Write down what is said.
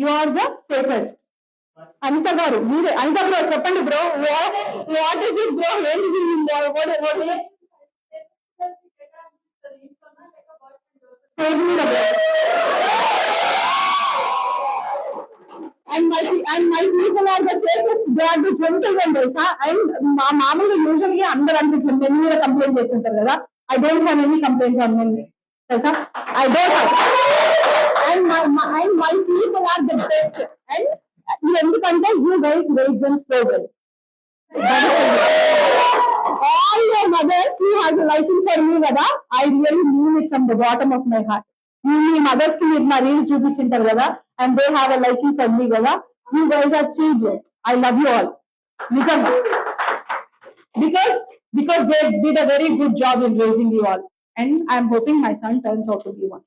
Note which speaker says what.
Speaker 1: You are the safest. Anitha గారు మీరే, Anitha bro చెప్పండి bro, what is this bro, ఏంటి and my people are the safest. They are the gentle vendors. And మామూలుగా usually అందరూ అనిపించింది men మీద కంప్లైంట్ చేస్తుంటారు కదా. I don't have any complaints on men తెలుసా. I don't have. And my people are the best. And ఎందుకంటే you guys raise them so well. All your mothers who have a liking for me కదా, I really mean it from the bottom of my heart. మీ mothers కి మీరు నా reels చూపించుంటారు కదా, and they have a liking for me కదా. You guys are children. I love you all. నిజంగా. Because they did a very good job in raising you all. And I am hoping my son turns out to be one.